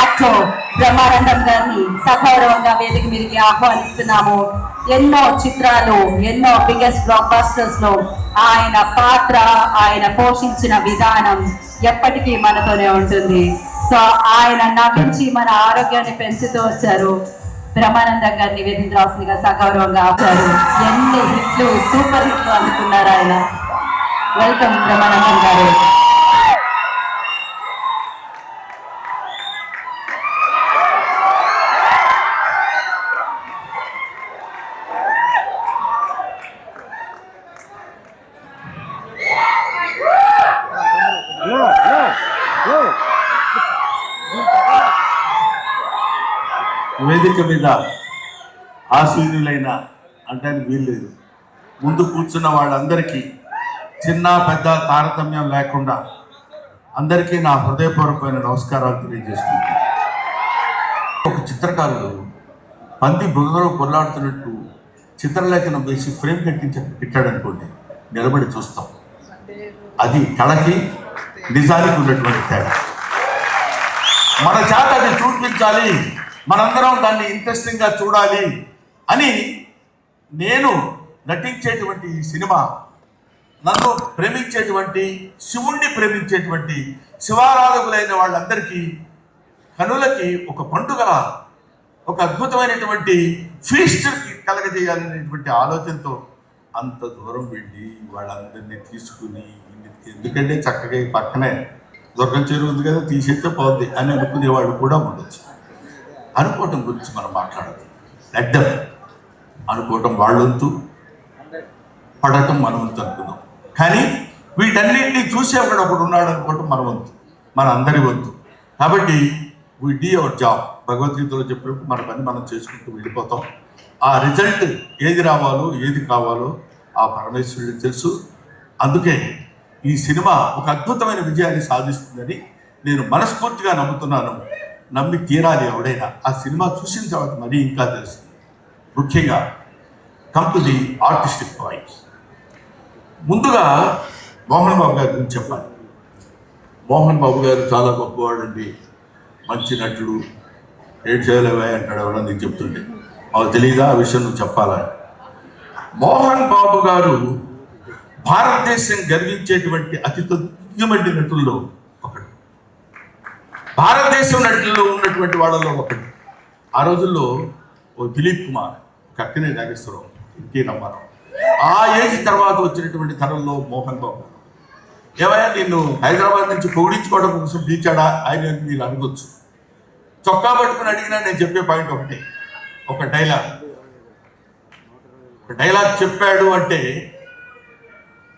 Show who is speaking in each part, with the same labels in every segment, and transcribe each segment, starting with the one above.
Speaker 1: Actor Brahmanandam గారిని సగౌరవంగా వేదిక మీదకి ఆహ్వానిస్తున్నాము. ఎన్నో చిత్రాలు, ఎన్నో బిగ్గెస్ట్ బ్లాక్ బస్టర్స్ లో ఆయన పాత్ర, ఆయన పోషించిన విధానం ఎప్పటికీ మనతోనే ఉంటుంది. సో ఆయన నవ్వించి మన ఆరోగ్యాన్ని పెంచుతూ వచ్చారు. బ్రహ్మానందం గారిని నివేదించవలసిందిగా సగౌరవంగా వచ్చారు. ఎన్ని హిట్లు, సూపర్ హిట్లు అందుకున్నారు ఆయన. వెల్కమ్ బ్రహ్మానందం గారు.
Speaker 2: వేదిక మీద ఆశీనులైన అంటే వీల్లేదు, ముందు కూర్చున్న వాళ్ళందరికీ చిన్న పెద్ద తారతమ్యం లేకుండా అందరికీ నా హృదయపూర్వకమైన నమస్కారాలు తెలియజేసుకుంటాను. ఒక చిత్రకారుడు పంది బురదలో పొల్లాడుతున్నట్టు చిత్రలేఖనం వేసి ఫ్రేమ్ పెట్టాడనుకోండి, నిలబడి చూస్తాం. అది కళకి నిజానికి ఉన్నటువంటి తేడా. మన చేత అది చూపించాలి, మనందరం దాన్ని ఇంట్రెస్టింగ్గా చూడాలి అని నేను నటించేటువంటి ఈ సినిమా నన్ను ప్రేమించేటువంటి, శివుణ్ణి ప్రేమించేటువంటి శివారాధకులైన వాళ్ళందరికీ కనులకి ఒక పండుగ, ఒక అద్భుతమైనటువంటి ఫీస్ట్ కలగజేయాలనేటువంటి ఆలోచనతో అంత దూరం వెళ్ళి వాళ్ళందరినీ తీసుకుని, ఎందుకంటే చక్కగా ఈ పక్కనే దుర్గం చెరువు ఉంది కదా, తీసేస్తే పోద్ది అని అనుకునేవాళ్ళు కూడా ఉండొచ్చు. అనుకోవటం గురించి మనం మాట్లాడదు, లెడ్డం అనుకోవటం వాళ్ళ వంతు, పడటం మన వంతు అనుకున్నాం. కానీ వీటన్నింటినీ చూసే ఒకడు ఉన్నాడు అనుకోవటం మన వంతు, మన అందరి వంతు. కాబట్టి వీ డీ అవర్ జాబ్. భగవద్గీతలో చెప్పినప్పుడు మన పని మనం చేసుకుంటూ వెళ్ళిపోతాం. ఆ రిజల్ట్ ఏది రావాలో, ఏది కావాలో ఆ పరమేశ్వరుడికి తెలుసు. అందుకే ఈ సినిమా ఒక అద్భుతమైన విజయాన్ని సాధిస్తుందని నేను మనస్ఫూర్తిగా నమ్ముతున్నాను. నమ్మి తీరాలి ఎవడైనా. ఆ సినిమా చూసిన తర్వాత మరీ ఇంకా తెలుస్తుంది. ముఖ్యంగా come to the artistic points. ముందుగా మోహన్ బాబు గారి గురించి చెప్పాలి. మోహన్ బాబు గారు చాలా గొప్పవాడు అండి, మంచి నటుడు. ఏడు చేయలేవా అంటాడు ఎవరో నీకు చెప్తుంటే, మాకు తెలియదా ఆ విషయం నువ్వు చెప్పాలని. మోహన్ బాబు గారు భారతదేశం గర్వించేటువంటి అతి తొమ్మిది నటుల్లో ఒకడు, భారతదేశం నటుల్లో ఉన్నటువంటి వాళ్ళలో ఒకటి. ఆ రోజుల్లో ఓ దిలీప్ కుమార్, కక్కినే నాగేశ్వరరావు, ఎన్టీ రామారావు, ఆ ఏజ్ తర్వాత వచ్చినటువంటి తరంలో మోహన్ బాబు. ఏమైనా నిన్ను హైదరాబాద్ నుంచి పొగిడించుకోవడం కోసం తీర్చాడా ఆయన మీరు అనుకోవచ్చు. చొక్కా పట్టుకుని అడిగినా నేను చెప్పే పాయింట్ ఒకటే, ఒక డైలాగ్ చెప్పాడు అంటే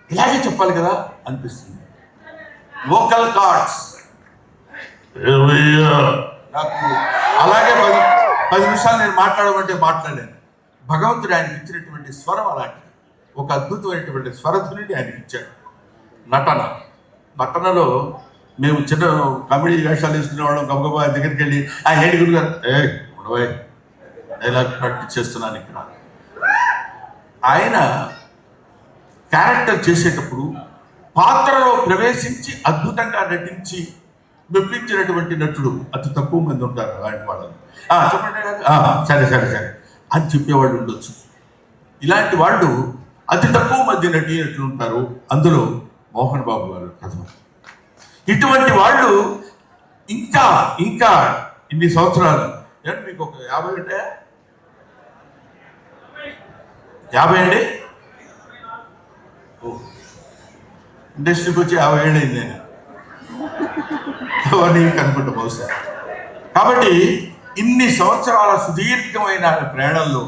Speaker 2: ఇలాగే చెప్పాలి కదా అనిపిస్తుంది. వోకల్ కార్డ్స్ నాకు అలాగే 10 నిమిషాలు నేను మాట్లాడమంటే మాట్లాడాను. భగవంతుడు ఆయనకి ఇచ్చినటువంటి స్వరం అలాంటిది, ఒక అద్భుతమైనటువంటి స్వరధునిని ఆయనకి ఇచ్చాడు. నటనలో మేము చిన్న కామెడీ వేషాలు వేసుకునేవాళ్ళం. గబగబా ఆయన దగ్గరికి వెళ్ళి ఆయన ఏంటి గురుగారు ఉండవే డైలాగ్ ప్రాక్టీస్ చేస్తున్నాను ఇక్కడ. ఆయన క్యారెక్టర్ చేసేటప్పుడు పాత్రలో ప్రవేశించి అద్భుతంగా నటించి మెప్పించినటువంటి నటుడు అతి తక్కువ మంది ఉంటారు. అలాంటి వాళ్ళు చెప్పండి సరే సరే సరే అని చెప్పేవాళ్ళు ఉండొచ్చు. ఇలాంటి వాళ్ళు అతి తక్కువ మంది నటినట్లు ఉంటారు. అందులో మోహన్ బాబు గారు ప్రథమ. ఇటువంటి వాళ్ళు ఇంకా ఇంకా ఇన్ని సంవత్సరాలు, మీకు ఒక 50 అంటే 50 అండి, ఇండస్ట్రీకి వచ్చి 50 ఏళ్ళు అయింది నేను అవన్నీ కనుకుంటా బహుశా. కాబట్టి ఇన్ని సంవత్సరాల సుదీర్ఘమైన ప్రయాణంలో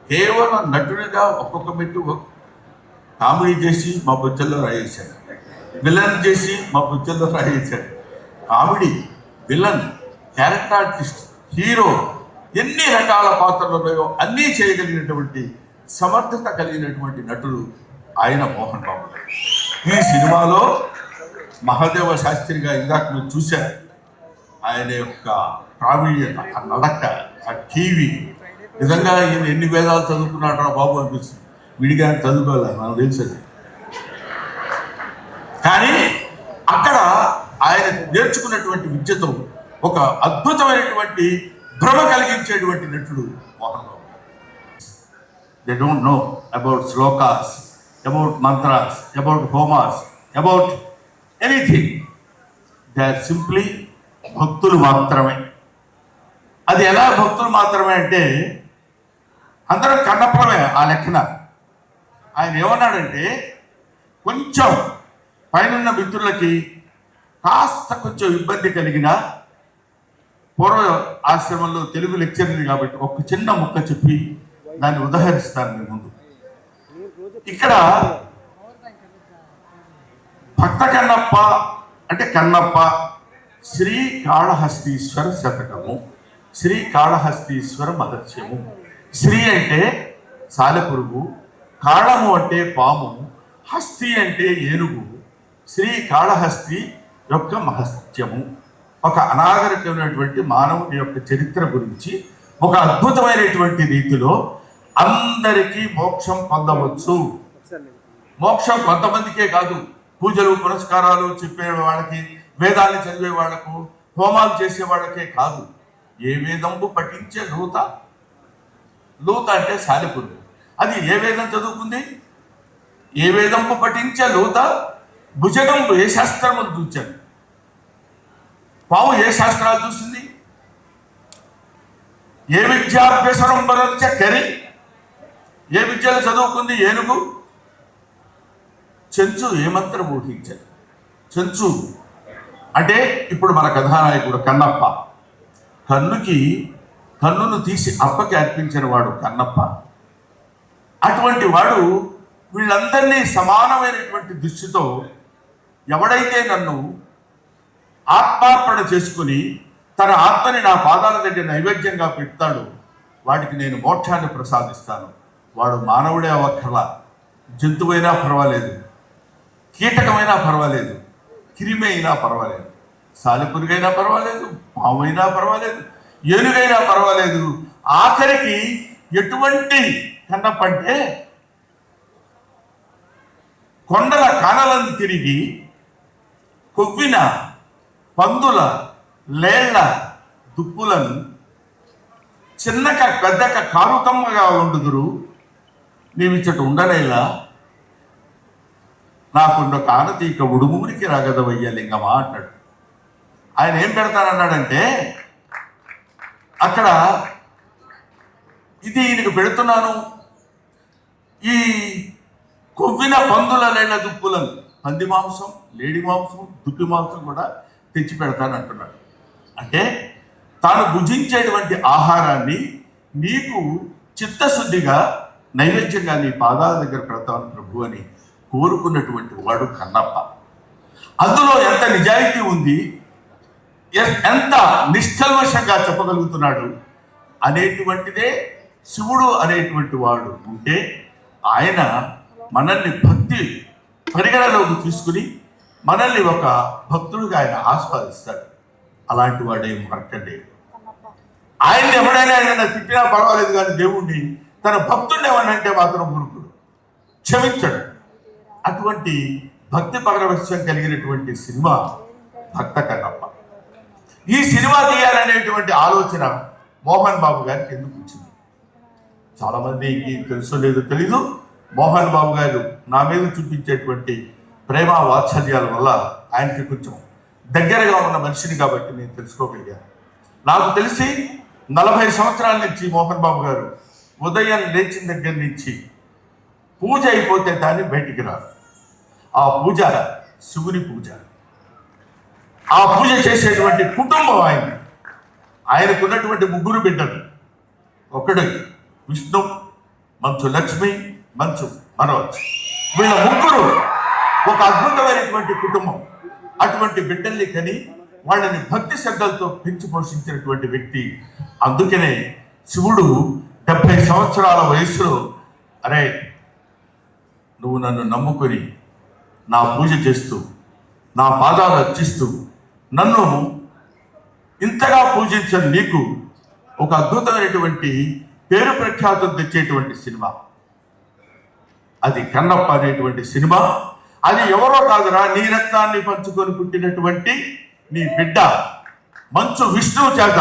Speaker 2: కేవలం నటుడిగా ఒక్కొక్క మెట్టు కామెడీ చేసి మా బుచ్చల్లో రాయేశాడు, విలన్ చేసి మా బుచ్చల్లో రాయేశాడు. Comedy, villain, character artist, hero, ఎన్ని రకాల పాత్రలు అన్నీ చేయగలిగినటువంటి సమర్థత కలిగినటువంటి నటుడు ఆయన మోహన్ బాబు గారు. ఈ సినిమాలో మహాదేవ శాస్త్రిగా ఇందాక మీరు చూశారు. ఆయన యొక్క ప్రావీణ్యత, ఆ నడక, ఆ టీవీ, నిజంగా ఈయన ఎన్ని వేదాలు చదువుకున్నాడు రా బాబు అనిపిస్తుంది. విడిగా చదువుకోవాలి మనకు తెలుసది. కానీ అక్కడ ఆయన నేర్చుకున్నటువంటి విద్యతో ఒక అద్భుతమైనటువంటి భ్రమ కలిగించేటువంటి నటుడు Mohan Babu. They don't know about shlokas, about mantras, about homas, about anything. They are simply భక్తులు మాత్రమే. అది ఎలా భక్తులు మాత్రమే అంటే అందరూ కన్నప్పమే ఆ లెక్కన. ఆయన ఏమన్నాడంటే, కొంచెం పైన మిత్రులకి కాస్త కొంచెం ఇబ్బంది కలిగిన పూర్వ ఆశ్రమంలో తెలుగు లెక్చరర్ కాబట్టి ఒక చిన్న ముక్క చెప్పి దాన్ని ఉదాహరిస్తాను మీ ముందు. ఇక్కడ భక్త కన్నప్ప అంటే కన్నప్ప శ్రీ కాళహస్తీశ్వర శతకము, శ్రీ కాళహస్తీశ్వర మహత్యము. శ్రీ అంటే సాలెపురుగు, కాళము అంటే పాము, హస్తి అంటే ఏనుగు. శ్రీ కాళహస్తి యొక్క మహత్యము, ఒక అనాగరికమైనటువంటి మానవుని యొక్క చరిత్ర గురించి ఒక అద్భుతమైనటువంటి రీతిలో అందరికీ మోక్షం పొందవచ్చు. మోక్షం కొంతమందికే కాదు, పూజలు పురస్కారాలు చెప్పే వాళ్ళకి, వేదాన్ని చదివే వాళ్లకు, హోమాలు చేసే వాళ్ళకే కాదు. ఏ వేదంబు పఠించే లూత, లూత అంటే సాలెపురుగు. అది ఏ వేదం చదువుకుంది? ఏ వేదంబు పఠించే లూత భుజగంబు ఏ శాస్త్రములు చూచాడు. పాము ఏ శాస్త్రాలు చూసింది? ఏ విద్యాభ్యసనం బరచ కరి, ఏ విద్యలు చదువుకుంది ఏనుగు. చెంచు ఏ మంత్రం ఊహించాడు? చెంచు అంటే ఇప్పుడు మన కథానాయకుడు కన్నప్ప, కన్నును తీసి అప్పకి అర్పించిన వాడు కన్నప్ప. అటువంటి వాడు వీళ్ళందరినీ సమానమైనటువంటి దృష్టితో ఎవడైతే నన్ను ఆత్మార్పణ చేసుకుని తన ఆత్మని నా పాదాల దగ్గర నైవేద్యంగా పెడతాడో వాడికి నేను మోక్షాన్ని ప్రసాదిస్తాను. వాడు మానవుడే అవ్వక్కర్లా, జంతువైనా పర్వాలేదు, కీటకమైనా పర్వాలేదు, క్రిమి అయినా పర్వాలేదు, సాలెపురుగైనా పర్వాలేదు, పామైనా పర్వాలేదు, ఏనుగైనా పర్వాలేదు. ఆఖరికి ఎటువంటి కన్నప్ప అంటే కొండల కానలను తిరిగి కొవ్విన పందుల లేళ్ల దుప్పులను చిన్నక పెద్దక కారుకమ్మగా ఉండుదురు, నీవిచ్చట ఉండలేలా నాకుండ కానతీక ఉడుమునికి రాగదవయ్య లింగమా అంటాడు. ఆయన ఏం పెడతానన్నాడంటే, అక్కడ ఇది ఈయనకు పెడుతున్నాను, ఈ కొవ్విన పందుల లేళ్ల దుప్పులను, పంది మాంసం, లేడి మాంసం, దుప్పి మాంసం కూడా తెచ్చి పెడతానంటున్నాడు. అంటే తాను భుజించేటువంటి ఆహారాన్ని నీకు చిత్తశుద్ధిగా నైవేద్యంగా నీ పాదాల దగ్గర పెడతాను ప్రభు అని కోరుకున్నటువంటి వాడు కన్నప్ప. అందులో ఎంత నిజాయితీ ఉంది, ఎంత నిష్కల్మషంగా చెప్పగలుగుతున్నాడు అనేటువంటిదే శివుడు అనేటువంటి వాడు ఉంటే ఆయన మనల్ని భక్తి పరిగణలోకి తీసుకుని మనల్ని ఒక భక్తుడిగా ఆయన ఆస్వాదిస్తాడు. అలాంటి వాడే మార్కండేయుడు. ఆయన్ని ఎవడైనా ఏదైనా తిట్టినా పర్వాలేదు, కానీ దేవుణ్ణి తన భక్తుడిని ఏమనంటే మాత్రం మురుకుడు, క్షమించడు. అటువంటి భక్తి పరవశం కలిగినటువంటి సినిమా భక్త కన్నప్ప. ఈ సినిమా తీయాలనేటువంటి ఆలోచన మోహన్ బాబు గారికి ఎందుకు వచ్చింది? చాలా మందికి తెలుసో లేదో తెలీదు. మోహన్ బాబు గారు నా మీద చూపించేటువంటి ప్రేమ వాత్సల్యాల వల్ల ఆయనకి కొంచెం దగ్గరగా ఉన్న మనిషిని కాబట్టి నేను తెలుసుకోగలిగాను. నాకు తెలిసి 40 సంవత్సరాల నుంచి మోహన్ బాబు గారు ఉదయం లేచిన దగ్గర నుంచి పూజ అయిపోతే దాన్ని బయటికి రాదు. ఆ పూజ శివుని పూజ. ఆ పూజ చేసేటువంటి కుటుంబం ఆయనకున్నటువంటి 3 బిడ్డలు. ఒకడు విష్ణు, మంచు లక్ష్మి, మంచు మనోజ్. వీళ్ళ 3 ఒక అద్భుతమైనటువంటి కుటుంబం. అటువంటి బిడ్డల్ని కని వాళ్ళని భక్తి శ్రద్ధలతో పెంచి పోషించినటువంటి వ్యక్తి. అందుకనే శివుడు 70 సంవత్సరాల వయసులో, అరే నువ్వు నన్ను నమ్ముకొని నా పూజ చేస్తూ నా పాదాలు అర్చిస్తూ నన్ను ఇంతగా పూజించని నీకు ఒక అద్భుతమైనటువంటి పేరు ప్రఖ్యాతం తెచ్చేటువంటి సినిమా అది కన్నప్ప అనేటువంటి సినిమా. అది ఎవరో కాదురా, నీ రక్తాన్ని పంచుకొని పుట్టినటువంటి నీ బిడ్డ మంచు విష్ణువు చేత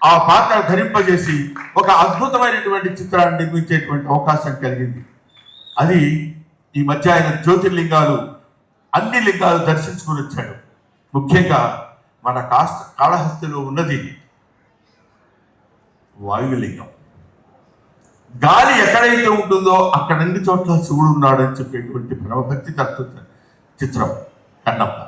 Speaker 2: ఆ పాత్ర ధరింపజేసి ఒక అద్భుతమైనటువంటి చిత్రాన్ని నిర్మించేటువంటి అవకాశం కలిగింది. అది ఈ మధ్య ఆయన జ్యోతిర్లింగాలు అన్ని లింగాలు దర్శించుకుని వచ్చాడు. ముఖ్యంగా మన కాళహస్తిలో ఉన్నది వాయులింగం. గాలి ఎక్కడైతే ఉంటుందో అక్కడ అన్ని చోట్ల శివుడు ఉన్నాడని చెప్పేటువంటి భక్తి తత్వ చిత్రం కన్నప్ప.